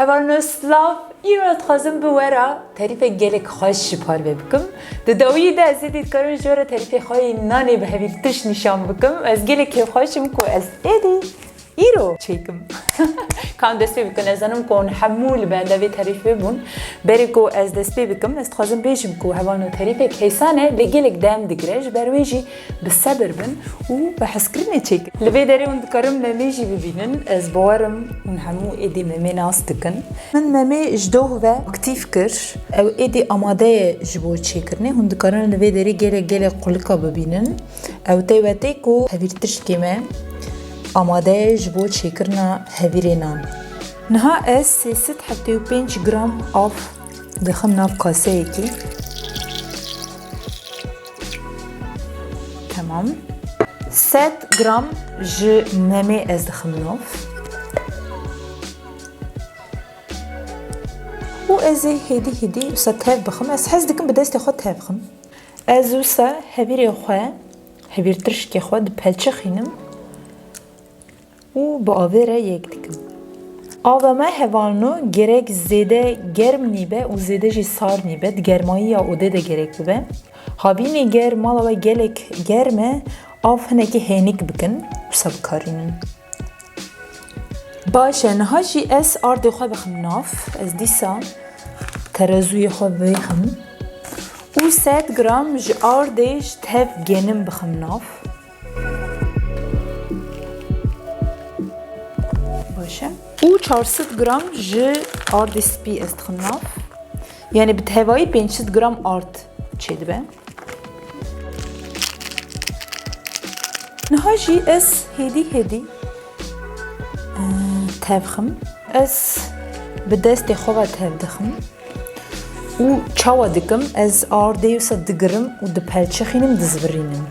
هەواڵ سلااو ئیرۆ دixwazim bi wera terîfê gelek xweş ji parve bikim. Di dawiyê de ez ê dîkarin ji were terîfê xwe yê nanê bi hevî tiş nîşan bikim. Ez gelek kêfxweşim ku ez êdî îro çêkim. Kan dest pê bikin ez zanim ku hemû li bende vê terîfê bûn. Berê ku ez dest pê bikim ez dixwazim bêjim ku hevalno terîfê kêsan e lê gelek dem digire ji ber wê jî bi sebir bin û bi hezkirinê çêkin. Li vê derê hûn dikarin memê jî bibînin. Ez bawerim hûn hemû êdî memê nas dikin. Min memê ji doh ve aktiv kir. Ew êdî amade ye ji bo çêkirinê. Hûn dikarin li vê derê gelek qulika bibînin. Ew tê wetê ku hevîr tişkê me amade ye ji bo çêkirina hevîrê nan. Niha ez 375 gram av dixim nav kaseyekî. Tamam. 7 gram ji memê ez dixim nav. û ez ê hêdî wisa tev bixim. Ez hez dikim bi destê xwe tev bixim. Ez wisa hevîrê xwe, hevîr tirşikê xwe di pelçixînim û bi avê re yek dikim. Ava me hevalno gerek zêde germ nîbe û zêde jî sar nîbe. Di germayiya odê de gerek bibe. Havînê ger mala we gelek germ e av hinekî hênik bikin wisa bikarînin. Baş e niha jî ez ardê xwe bixim nav. Ez dîsa terezûyê xwe bêxim û 7 gram ji ardê ji tev genim bixim nav. Baş e. û 400 gram ji ardê spî ez dixim nav. Yani bi tevayî 500 gram ard çê dibe. Niha jî ez hêdî tev dixim. Ez bi destê xwe ve tev dixim û çawa dikim. Ez ardê wisa digirim û dipelçixînim dizvirînim.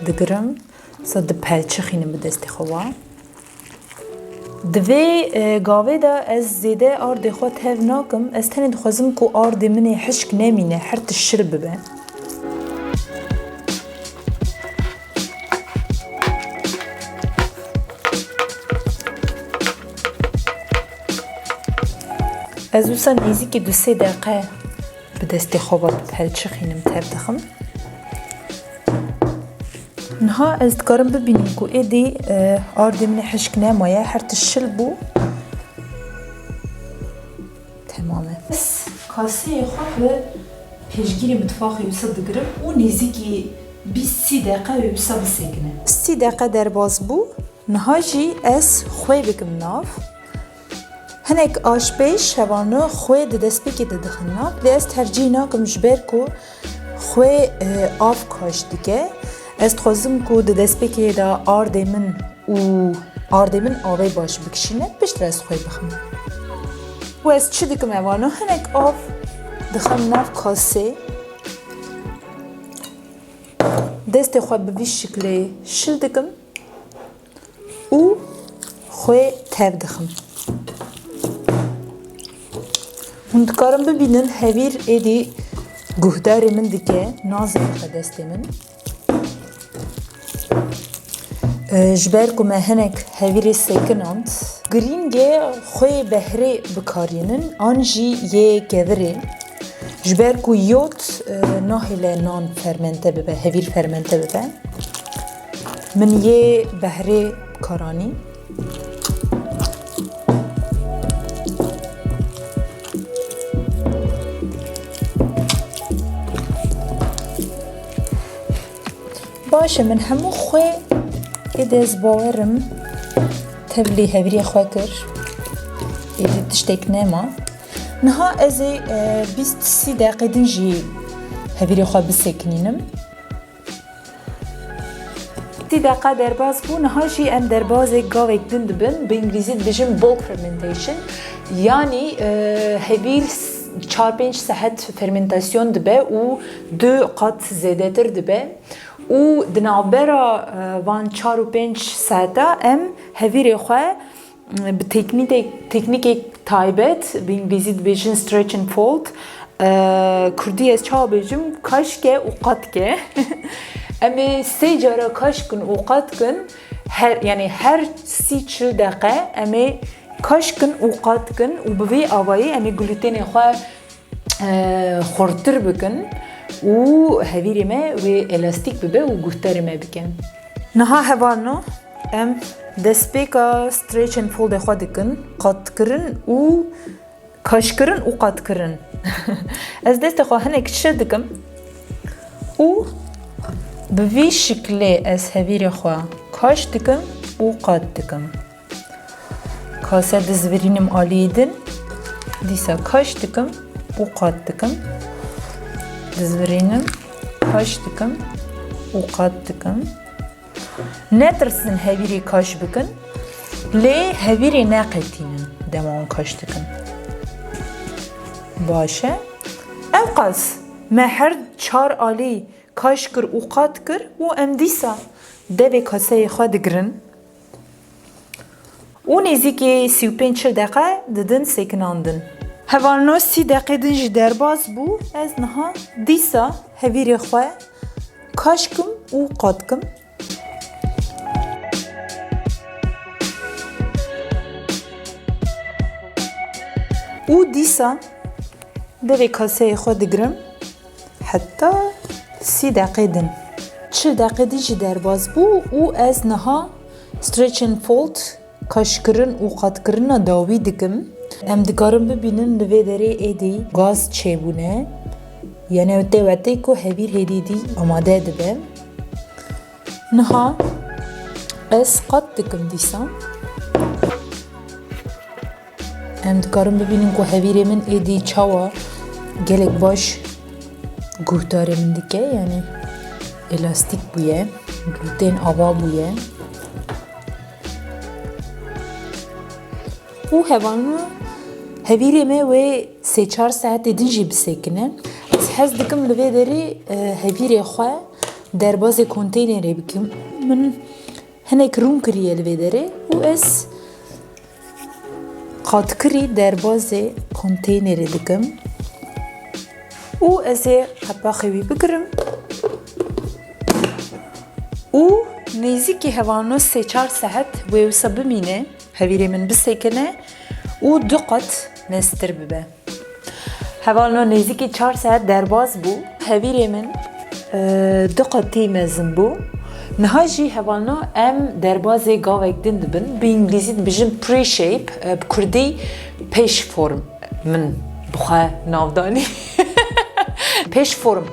Digirim wisa dipelçixînim bi destê xwe ve. Di vê gavê de ez zêde ardê xwe tev nakim. Ez tenê dixwazim ku ardê min ê hişk nemîne, her tişt şir bibe. Ez wisa nêzîkî 2-3 deqe bi destê xwe ve pelçixînim tev dixim. Niha ez dikarim bibînim ku êdî ardê min ê hişk nemaye, her tişt şil bû. Tamam e. Ez kaseyê xwe bi pêşgirê mitbaxê wisa digirim û nêzîkî 20 deqe wê wisa bisekine. 30 deqe derbas bû. Niha jî ez xwe bikim nav. Hinek aşpêş hevalno xwe di destpêkê de dixin nav. Lê ez tercîh nakim ji ber ku xwe av kaş dike. Ez dixwazim ku di destpêkê de ardê min û ardê min avê baş bikişîne piştre ez xwe bixim. û ez çi dikim hevalno hinek av dixim nav kasê. Destê xwe bi vî şiklê şil dikim û xwe tev dixim. Hûn dikarin bibînin hevîr êdî guhdarê min dike, nazirixe destê min. Ji ber ku me hinek hevîrê sekinand, girîngê xwe behrê bikarînin an jî yê kevirê. Ji ber ku yot nahêle nan fermente bibe, hevîr fermente bibe. Min yê behrê bikaranî. Baş e min hemû xwe êdî ez bawerim tev lê hevîrê xwe kir. Êdî tiştek nema. Niha ez ê 20-30 deqê din jî hevîrê xwe bisekînim. 30 deqe derbas bû. Niha jî em derbazê gavek din dibin. Bi îngilîzî dibêjin bulk fermentation. Yani hevîr 4-5 saet fermentasyon dibe û 2 qat zêdetir dibe. û di navbera van 4-5 saeta em hevîrê xwe bi teknîkek taybet, bi îngilîzî dibêjin stretch and fold, Kurdî ez çawa bêjim kaşke û qatke. Em ê 3 cara kaşkin û qatkin, her 30-40 deqe em ê kaşkın û qatkin û bi vê avayî em ê glûtenê xwe xurtir bikin û hevîrê me wê elastîk bibe û guhdarê me bikin. Niha hevalno em destpêka stretch and foldê xwe dikin, qatkirin û kaşkirin û qatkirin. Ez destê xwe hinek çi dikim û bi vî şiklê ez hevîrê xwe kaş dikim û qat dikim. Kase dizvirînim aliyê din, dîsa kaş dikim û qat dikim. Dizvirînim, kaş dikim û qat dikim. Netirsin hevîrê kaş bikin, lê hevîrê neqetînin dema wan kaş dikin. Baş e? Ew qas me her çar alî kaş kir û qat kir û em dîsa devê kaseyê xwe digirin û nêzîkî 35-40 deqe didin sekinandin. Hevalno 30 deqê din jî derbas bû, ez niha dîsa hevîrê xwe kaş kim û qat kim. û dîsa devê kaseyê xwe digirim heta 30 deqê din. 40 deqê din jî derbas bû û ez niha stretch and fold kaşkirin û qatkirina dawî dikim. Em dikarin bibînin li vê derê êdî gaz çêbûne, yani wetê wetê ku hevîr hêdî dî amade dibe. Niha ez qat dikim dîsa. Em dikarin bibînin ku hevîrê min êdî çawa gelek baş guhdarê min dike, yani elastik bûye, glûten ava bûye. û hevalno hevîrê me wê 3-4 saetê din jî bisekine. Ez hez dikim li vê derê hevîrê xwe derbasê konteynerê bikim. Min hinek rûm kiriye li vê derê û ez qatkirî derbasê konteynerê dikim û ez ê hepaxê wî bigirim û nêzîkî hevalno 3-4 saet wê wisa bimîne, hevîrê min bisekine û 2 qat nestir bibe. Hevalno nêzîkî 4 saet derbas bû, hevîrê min 2 qatî mezin bû. Niha jî hevalno em derbasê gavek din dibin, bi îngilîzî dibêjin pre-shape, bi kurdî pêş form min bixwe navdanî. Pêş form,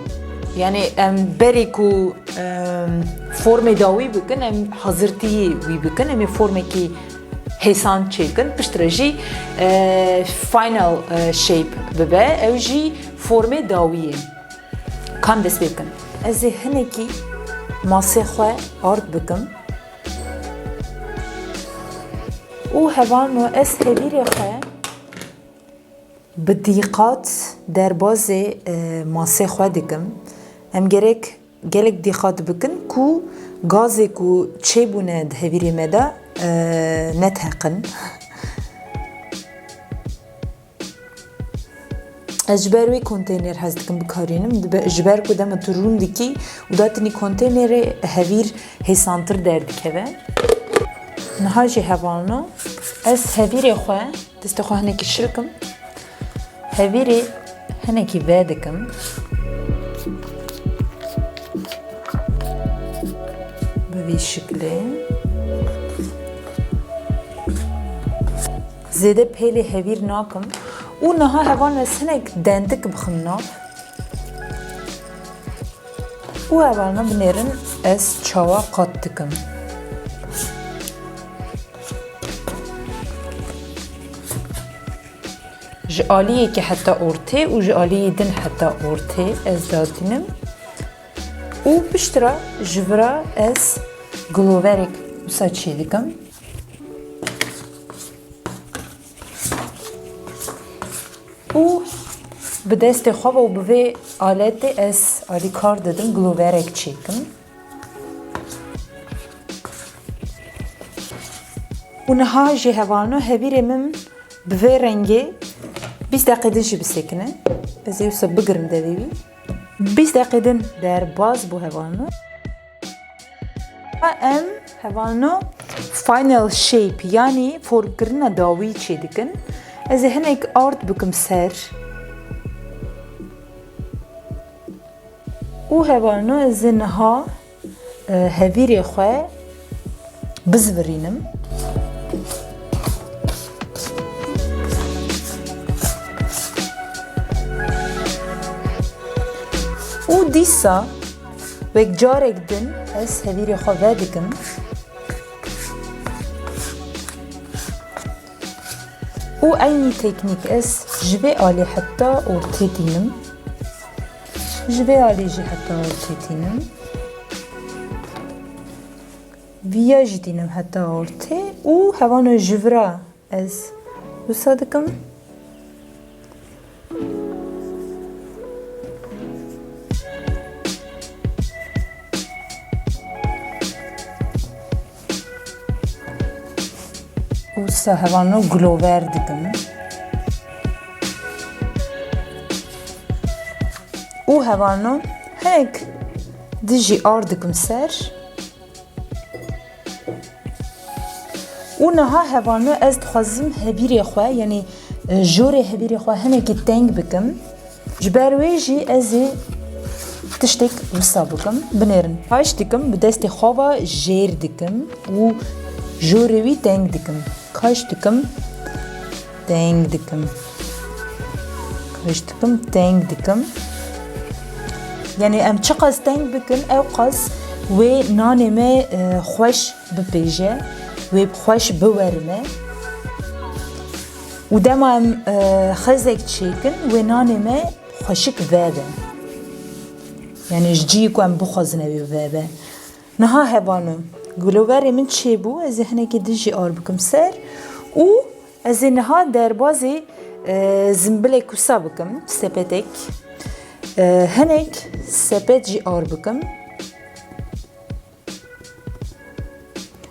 yani em berê ku formê dawî bikin, em hazirtiyê wî bikin, em ê formekî hêsan çêkin, piştre jî final shape bibe, ew jî formê dawî ye. Kan dest pê bikin. Ez ê hinekî masê xwe ard bikim û hevalno ez hevîrê xwe bi dîqat derbasê masê xwe dikim. Em gelek dîqat bikin ku gazê ku çêbûne di hevîrê me de neteqin. Ez ji ber wê konteyner hez dikim bikarînim, ji ber ku dema tu rûm dikî û datinî konteynerê hevîr hêsantir derdikeve. Niha jî hevalno ez hevîrê xwe destê xwe hinekî şirikim, hevîrê hinekî vê dikim. Bi vî şiklê zêde pêlê hevîr nakim û niha hevalno ez hinek dendik bixim nav û hevalno binêrin ez çawa qat dikim. Ji aliyekî heta ortê û ji aliyê din heta ortê ez datînim û piştre ji vira ez gloverek wisa çê dikim. û bi destê xwe û bi vê aletê ez alîkar didim gloverek çêkim. û niha jî hevalno hevîrê min bi vê rengê 20 deqê din jî bisekine. Ez ê wisa bigirim devê wî. 20 deqê din derbas bû hevalno. Em hevalno final shape yani forkirina dawî çê dikin. Ez ê hinek art bikim ser. û hevano ez ê niha hevîrê xwe bizvirînim. û dîsa wek carek din ez hevîrê xwe vedikim. û aynı teknik ez ji vê alê heta ortê tînim. Ji vê alê jî heta ortê tînim. Vîya jî tînim heta ortê û hevano ji vira ez wisa dikim. Wisa hevano glover dikim. û hevano hinek dijî ar dikim ser. û niha hevano ez dixwazim hevîrê xwe yani jorê hevîrê xwe hinekî teng bikim. Ji ber wê jî ez ê tiştek wisa bikim. Binêrin. Kaş dikim bi destê xwe ve jêr dikim û jorê wî teng dikim. Kaş dikim teng dikim. Kaş dikim teng dikim. Yani em çi qas teng bikin ew qas wê nanê me xweş bipêje. Wê xweş biwerime û dema em xezek çêkin wê nanê me xweşik vebe. Yani ji ciyê ku em bixwazin ew ê vebe. Niha hevano gloverê min çêbû ez ê hinekî dijî ar bikim ser û ez ê niha derbasê zimbilek wisa bikim sepetek. Hinek sepet jî ar bikim.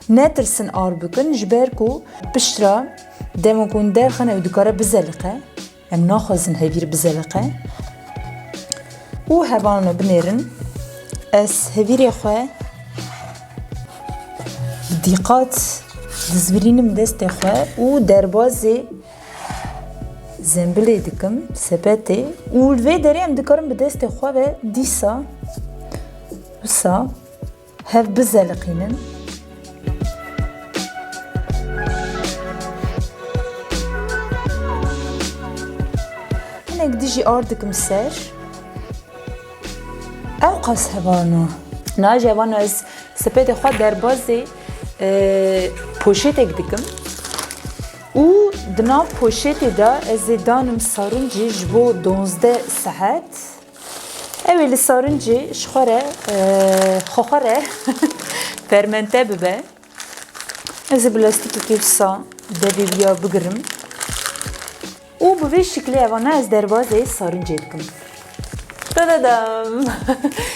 Netirsin ar bikin ji ber ku piştra dema ku derxin ew dikare bizeliqe. Em naxwazin hevîr bizeliqe. û hevano binêrin ez hevîrê xwe bi dîqat dizvirînim destê xwe û derbasê zembilê dikim sepetê û vê derê em dikarin bi destê xwe ve dîsa wisa hev bizeliqînin. Hinek dijî ar dikim ser. Ew qas hevano. Niha jî hevano ez sepetê xwe derbasê poşetek dikim. û di nav poşetê de ez ê danim sarıncê ji bo 12 saet. Ew ê li sarıncê ji xwe re xwe re fermente bibe. Ez ê plastikekê wisa devê wîya bigirim. û bi vê şiklê hevana ez derbasê sarıncê dikim. Tadadam!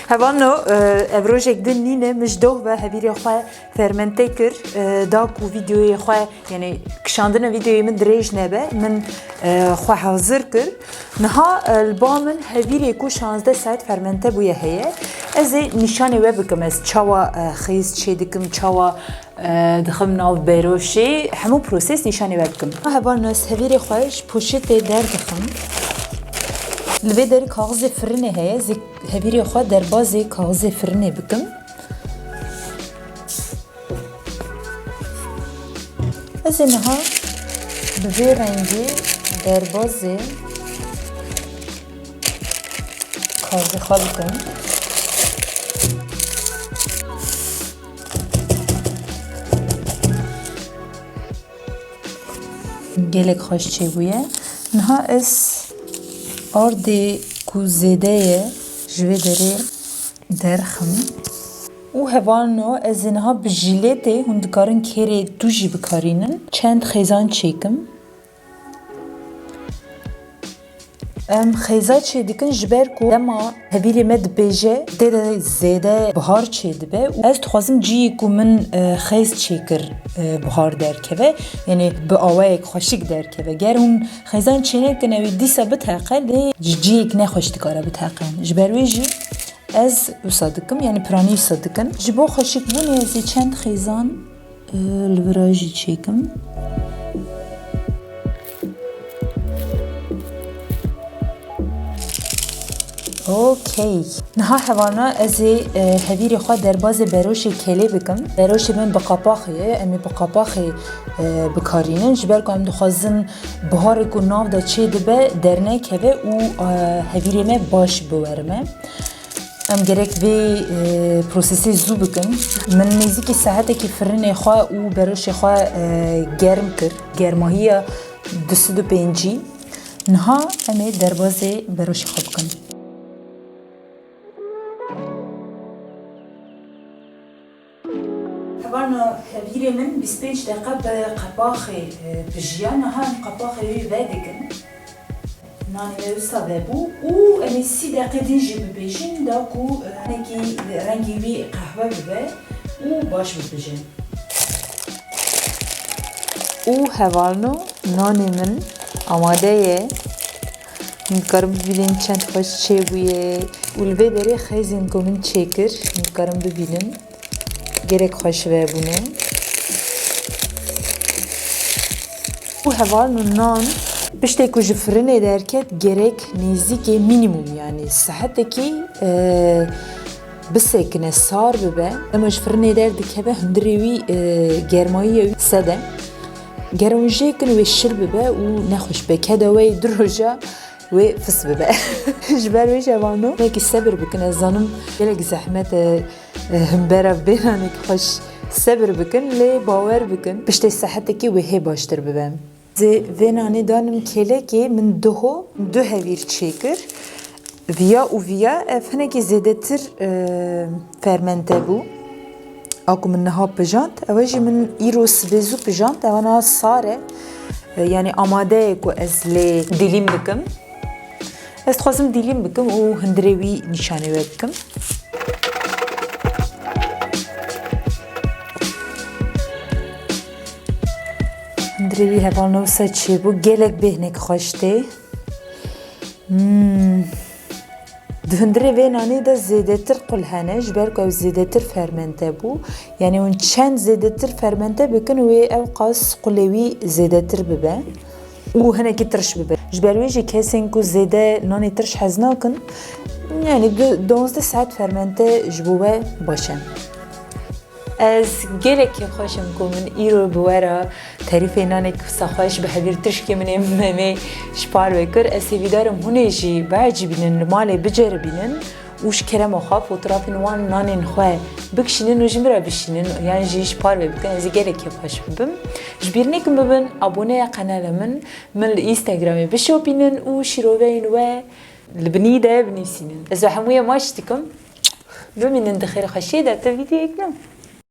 Hevano ev rojek din nîne min ji doh ve hevîrê xwe fermente kir da ku vîdeoyê xwe yani kişandina vîdeoyê min dirêj nebe min xwe hazir kir. Niha li ba min hevîrê ku 16 saet fermente bûye heye. Ez ê nîşanê we bikim ez çawa xêz çê dikim çawa dixim nav beroşê hemû proses nîşanê we bikim. Hevano ez hevîrê xwe ji poşetê derdixim. Li vê derê kaxizê firinê heye ez ê hevîrê xwe derbasê kaxizê firinê bikim. Ez ê niha bi vê rengî derbasê kaxizê xwe bikim. Gelek xweş çêbûye. Niha ez ardê ku zêde ye ji vê derê derxim û hevano ez ê niha bi jîletê hûn dikarin kerê du jî bikarînin çend xêzan çêkim. Em xêza çê dikin ji ber ku dema hevîrê me dibêje tê de zêde bihar çê dibe û ez dixwazim ciyê ku min xêz çêkir bihar derkeve yani bi awayek xweşik derkeve. Ger hûn xêzan çê nekin ew ê dîsa biteqe lê ji ciyek nexweş dikare biteqin. Ji ber wê jî ez wisa dikim yani piranî wisa dikin. Ji bo xweşikbûnê ez ê çend xêzan الفراجي çekim. اوکی نها حوانا ازی هویری خوا درباز بروشی کلی بکم بروشی من بقاپاخیه امی بقاپاخی بکارینن جبر که ام دخوازن بهاری که ناو دا چه دبه درنه که و هویری من باش بورمه ام گرک وی پروسسی زو بکن من نزیکی ساعته که فرن خواه و بروشی خواه گرم کر گرماهی 205 نها امی درباز بروشی خواه بکن طبعا هبيري من 25 دقيقة بقباخي بجيانا هان قباخي ويفادكن ناني ميوسا بابو و اني 6 دقيقة ديجي ببيجين داكو هنكي رنجي وي قهوة ببا و باش ببيجين و هوالنو ناني من آماده میکارم ببینین چند خوش چه بویه و الوی داره خیزین که من چکر میکارم ببینین gerek hoş ve bunu. Bu hevalın nan işte kucu fırın ederken gerek nizike minimum yani saatteki bisekine sar bebe ama fırın ederdik hebe hundrevi germayı sede geronje kun ve şir bebe u nahoş be kada ve droja ve fıs bebe jber ve javano peki sabır bükün zanım gerek zahmet برا بینانک خوش صبر بکن لی باور بکن پشت صحتی که وحی باشتر ببم زی وینانی دانم کله که من دو هویر چیکر ویا و ویا افنه که زیده تر فرمنته بو اکو من نها بجانت اوجی من ایروس بزو بجانت اوانا ساره yani amade ku ez li dilim bikim ez xwazim dilim bikim û hundirê wî nîşanê we bikim Andrevi hevalno saçı bu gelek behnek hoşte. Döndre ve nane da zedetir kulhane jber ko zedetir fermente bu. Yani on çen zedetir fermente bükün ve ev qas kulevi zedetir bibe. U hene ki tırş bibe. Jber ve ji kesin ku zede nane tırş haznakın. Yani 12 saat fermente jbuve başen. از گلک خوشم کنم ایرو بوره تعریف نانک سخاش به هدیه ترشکی من ممی شپار بکر اسیویدارم هنیجی بعجی بینن مالی بجر بینن وش کرم آخا فوتوغراف نوان نانین خواه بکشینن و جمره بشینن یعنی جی شپار بکن از گلک خوش ببم جبرنی کم ببن abone قناه من اینستاگرامی بشو بینن و شروعین و لبنی ده بنویسینن از هموی ماشتکم لو من دخیر خشیده تا ویدیو کنم